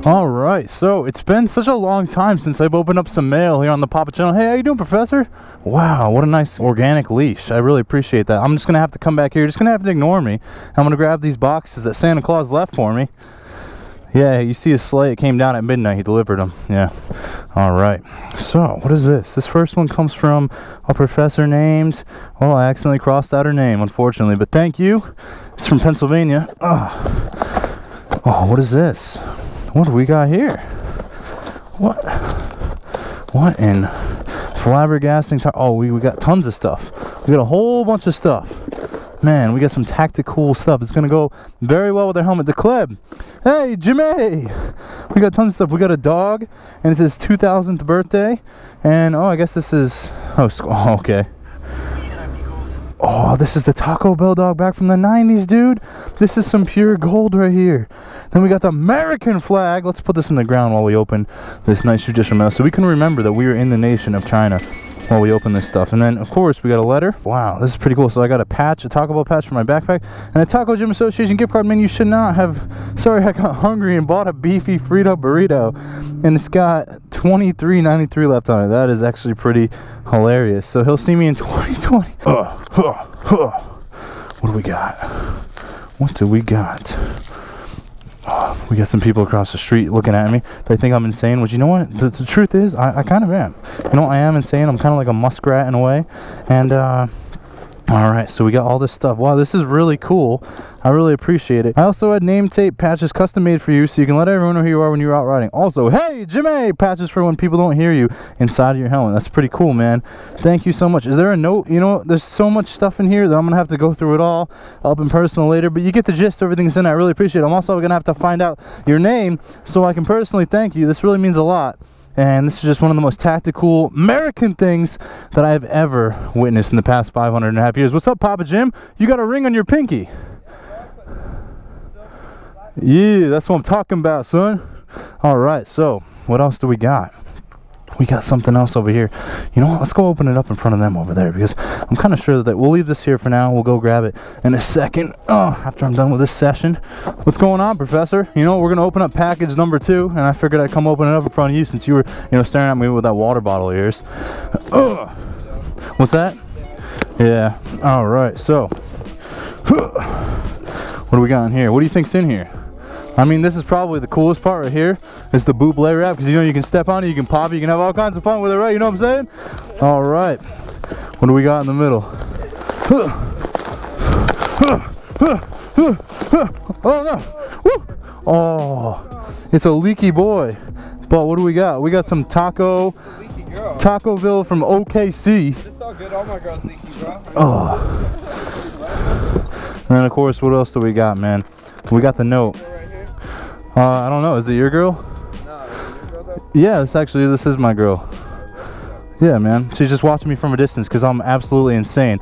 All right, so it's been such a long time since I've opened up some mail here on the Papa channel. Hey, how you doing, Professor? Wow, what a nice organic leash. I really appreciate that. I'm just gonna have to come back here. You're just gonna have to ignore me. I'm gonna grab these boxes that Santa Claus left for me. Yeah, you see his sleigh. It came down at midnight. He delivered them. Yeah. All right. So, what is this? This first one comes from a professor named... Well, I accidentally crossed out her name, unfortunately. But thank you. It's from Pennsylvania. Oh, what is this? What do we got here? What in flabbergasting? Oh, we got tons of stuff. We got a whole bunch of stuff. Man, we got some tactical stuff. It's gonna go very well with our helmet. The Kleb. Hey, Jimmy! We got tons of stuff. We got a dog, and it's his 2000th birthday. And oh, I guess this is... Oh, okay. Oh, this is the Taco Bell dog back from the 90s, dude. This is some pure gold right here. Then we got the American flag. Let's put this in the ground while we open this nice traditional mail, so we can remember that we are in the nation of China while we open this stuff. And then, of course, we got a letter. Wow, this is pretty cool. So I got a patch, a Taco Bell patch for my backpack, and a Taco Gym Association gift card. Man, you should not have... Sorry, I got hungry and bought a beefy Frito burrito, and it's got $23.93 left on it. That is actually pretty hilarious. So he'll see me in 2020. What do we got? What do we got? Oh, we got some people across the street looking at me. They think I'm insane, which, you know what? The truth is, I kind of am. You know, I am insane. I'm kind of like a muskrat in a way. And, alright, so we got all this stuff. Wow, this is really cool. I really appreciate it. I also had name tape patches custom made for you, so you can let everyone know who you are when you're out riding. Also, hey, Jimmy! Patches for when people don't hear you inside of your helmet. That's pretty cool, man. Thank you so much. Is there a note? You know, there's so much stuff in here that I'm going to have to go through it all up in personal later, but you get the gist. Everything's in it. I really appreciate it. I'm also going to have to find out your name so I can personally thank you. This really means a lot. And this is just one of the most tactical American things that I've ever witnessed in the past 500.5 years. What's up, Papa Jim? You got a ring on your pinky. Yeah, that's what I'm talking about, son. All right, so what else do we got? We got something else over here. You know what? Let's go open it up in front of them over there, because I'm kind of sure that we'll leave this here for now. We'll go grab it in a second. After I'm done with this session. What's going on, Professor? You know, we're going to open up package number 2, and I figured I'd come open it up in front of you since you were, you know, staring at me with that water bottle of yours. What's that? Yeah. All right, so what do we got in here? What do you think's in here? I mean, this is probably the coolest part right here. It's the Buble wrap, because you know you can step on it, you can pop it, you can have all kinds of fun with it, right? You know what I'm saying? All right. What do we got in the middle? Oh no! Woo! Oh, it's a leaky boy. But what do we got? We got some Tacoville from OKC. It's all good. All my girls leaky, bro. Oh. And then of course, what else do we got, man? We got the note. I don't know. Is it your girl? No, is it your girl though? Yeah, this is my girl. Yeah, man. She's just watching me from a distance because I'm absolutely insane.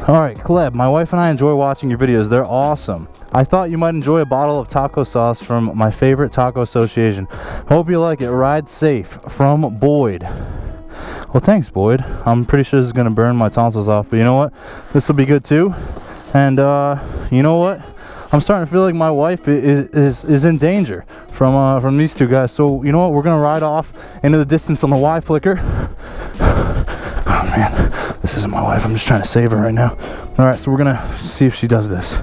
Alright, Kleb, my wife and I enjoy watching your videos. They're awesome. I thought you might enjoy a bottle of taco sauce from my favorite taco association. Hope you like it. Ride safe. From Boyd. Well, thanks, Boyd. I'm pretty sure this is going to burn my tonsils off, but you know what? This will be good too. And, you know what? I'm starting to feel like my wife is in danger from these two guys. So, you know what? We're going to ride off into the distance on the Y flicker. Oh, man. This isn't my wife. I'm just trying to save her right now. All right, so we're going to see if she does this.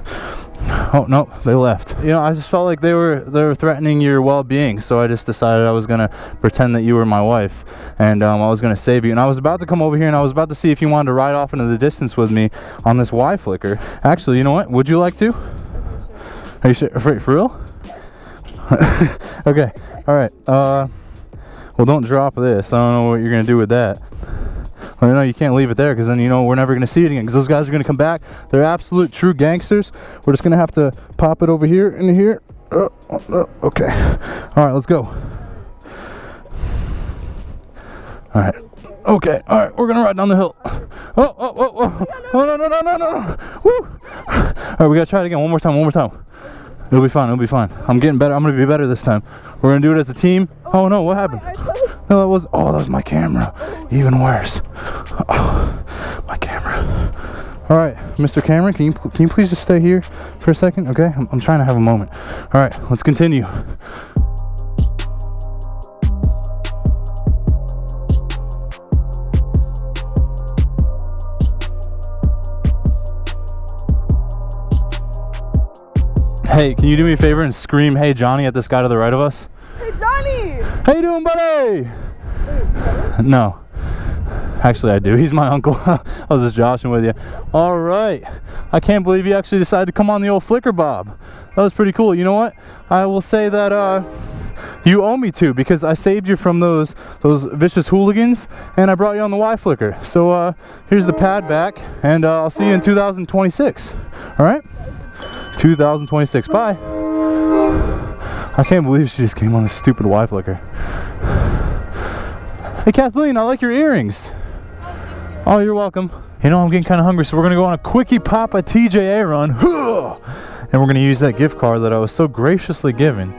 Oh, no, they left. You know, I just felt like they were threatening your well-being, so I just decided I was going to pretend that you were my wife, and I was going to save you. And I was about to come over here, and I was about to see if you wanted to ride off into the distance with me on this Y flicker. Actually, you know what? Would you like to? Are you sure? For real? Okay. All right. Well, don't drop this. I don't know what you're going to do with that. Well, you know, you can't leave it there because then, you know, we're never going to see it again because those guys are going to come back. They're absolute true gangsters. We're just going to have to pop it over here into here. Okay. All right, let's go. All right. Okay. All right, we're going to ride down the hill. Oh, no. Woo. All right, we gotta try it again. One more time. It'll be fine. It'll be fine. I'm getting better. I'm gonna be better this time. We're gonna do it as a team. Oh no, what happened? No, that was my camera. Even worse. Oh, my camera. All right, Mr. Cameron, can you please just stay here for a second? Okay, I'm trying to have a moment. All right, let's continue. Hey, can you do me a favor and scream, "Hey, Johnny," at this guy to the right of us? Hey, Johnny! How you doing, buddy? No. Actually, I do. He's my uncle. I was just joshing with you. All right. I can't believe you actually decided to come on the old flicker bob. That was pretty cool. You know what? I will say that you owe me to, because I saved you from those vicious hooligans, and I brought you on the Y flicker. So here's the pad back, and I'll see you in 2026. All right? 2026. Bye. I can't believe she just came on this stupid Y flicker. Hey Kathleen, I like your earrings. Oh, you're welcome. You know, I'm getting kind of hungry, so we're gonna go on a quickie pop a TJA run, and we're gonna use that gift card that I was so graciously given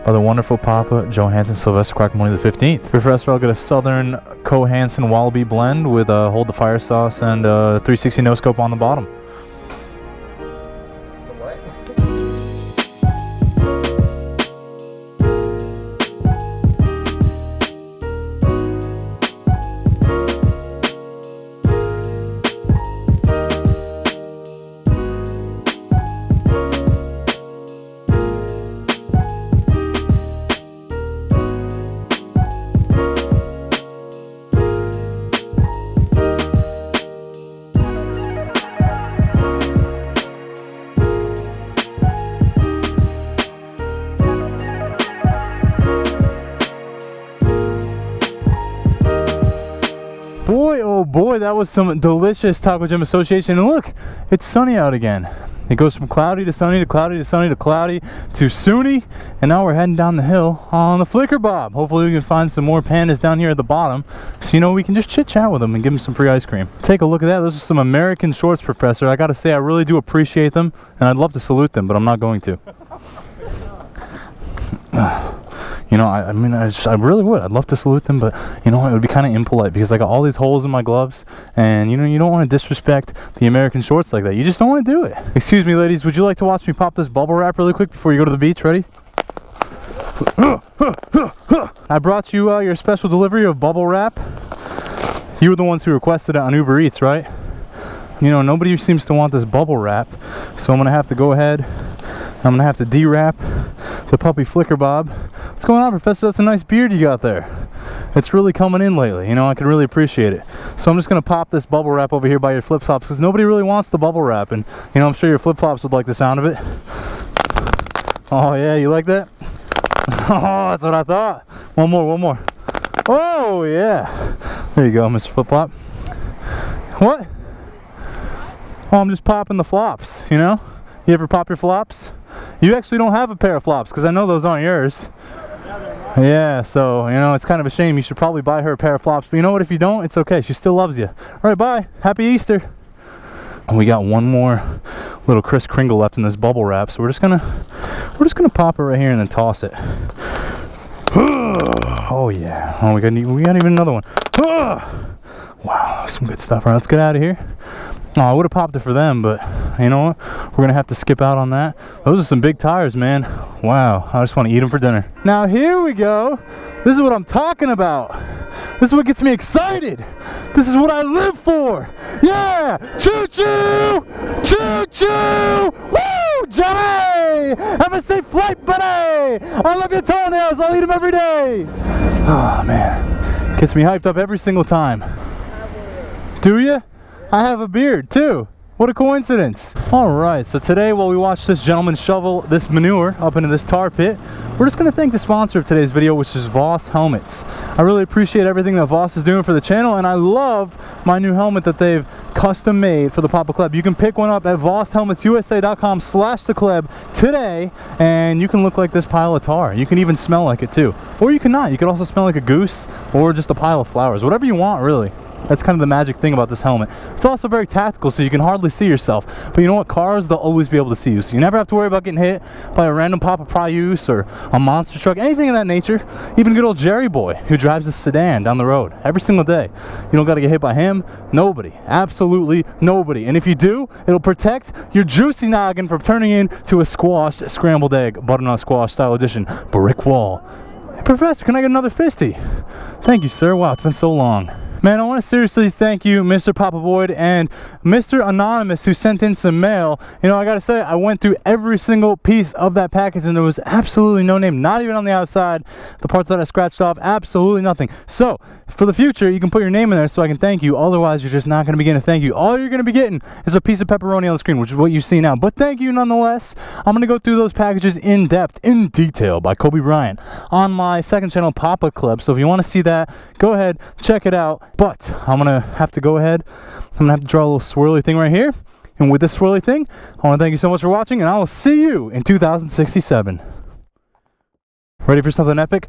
by the wonderful Papa Johansson Sylvester Quackamole the 15th. Professor, I'll get a Southern Cohanson Wallaby blend with Hold the Fire sauce and 360 no scope on the bottom. Boy, that was some delicious Taco Gym association. And look, it's sunny out again. It goes from cloudy to sunny to cloudy to sunny to cloudy to sunny, and now we're heading down the hill on the flicker bob. Hopefully we can find some more pandas down here at the bottom, so you know we can just chit chat with them and give them some free ice cream. Take a look at that. Those are some American shorts, Professor. I gotta say, I really do appreciate them, and I'd love to salute them, but I'm not going to. You know, I mean, I really would. I'd love to salute them, but you know, it would be kind of impolite, because I got all these holes in my gloves, and you know, you don't want to disrespect the American shorts like that. You just don't want to do it. Excuse me, ladies, would you like to watch me pop this bubble wrap really quick before you go to the beach? Ready? I brought you your special delivery of bubble wrap. You were the ones who requested it on Uber Eats, right? You know, nobody seems to want this bubble wrap, so I'm gonna have to go ahead. I'm gonna have to de-wrap the puppy flicker bob. What's going on, Professor? That's a nice beard you got there. It's really coming in lately. You know, I can really appreciate it. So I'm just gonna pop this bubble wrap over here by your flip flops, because nobody really wants the bubble wrap, and you know, I'm sure your flip flops would like the sound of it. Oh yeah, you like that? Oh, that's what I thought. One more. Oh yeah. There you go, Mr. Flip Flop. What? Oh, I'm just popping the flops, you know? You ever pop your flops? You actually don't have a pair of flops, because I know those aren't yours. Yeah, so, you know, it's kind of a shame. You should probably buy her a pair of flops. But you know what? If you don't, it's okay. She still loves you. All right, bye. Happy Easter. And we got one more little Kris Kringle left in this bubble wrap, so we're just gonna pop it right here and then toss it. Oh yeah. Oh, we got even another one. Wow, some good stuff. All right, let's get out of here. Oh, I would have popped it for them, but you know what? We're going to have to skip out on that. Those are some big tires, man. Wow, I just want to eat them for dinner. Now, here we go. This is what I'm talking about. This is what gets me excited. This is what I live for. Yeah! Choo-choo! Choo-choo! Woo! Johnny! Have a safe flight, buddy! I love your toenails. I'll eat them every day. Oh, man. Gets me hyped up every single time. Do you? I have a beard too. What a coincidence. Alright, so today while we watch this gentleman shovel this manure up into this tar pit, we're just going to thank the sponsor of today's video, which is Voss Helmets. I really appreciate everything that Voss is doing for the channel, and I love my new helmet that they've custom made for the Papa Kleb. You can pick one up at VossHelmetsUSA.com/thekleb today, and you can look like this pile of tar. You can even smell like it too. Or you can not. You can also smell like a goose or just a pile of flowers. Whatever you want, really. That's kind of the magic thing about this helmet. It's also very tactical, so you can hardly see yourself. But you know what? Cars, they'll always be able to see you. So you never have to worry about getting hit by a random Papa Prius or a monster truck, anything of that nature. Even good old Jerry boy who drives a sedan down the road every single day. You don't got to get hit by him. Nobody. Absolutely nobody. And if you do, it'll protect your juicy noggin from turning into a squashed scrambled egg, butternut squash style edition brick wall. Hey, Professor, can I get another fisty? Thank you, sir. Wow, it's been so long. Man, I want to seriously thank you, Mr. Papa Void and Mr. Anonymous, who sent in some mail. You know, I gotta say, I went through every single piece of that package and there was absolutely no name, not even on the outside. The parts that I scratched off, absolutely nothing. So, for the future, you can put your name in there so I can thank you. Otherwise, you're just not going to be getting a thank you. All you're going to be getting is a piece of pepperoni on the screen, which is what you see now. But thank you nonetheless. I'm going to go through those packages in depth, in detail, by Kobe Bryant on my second channel, Papa Kleb. So if you want to see that, go ahead, check it out. But I'm going to have to go ahead. I'm going to have to draw a little swirly thing right here. And with this swirly thing, I want to thank you so much for watching, and I will see you in 2067. Ready for something epic?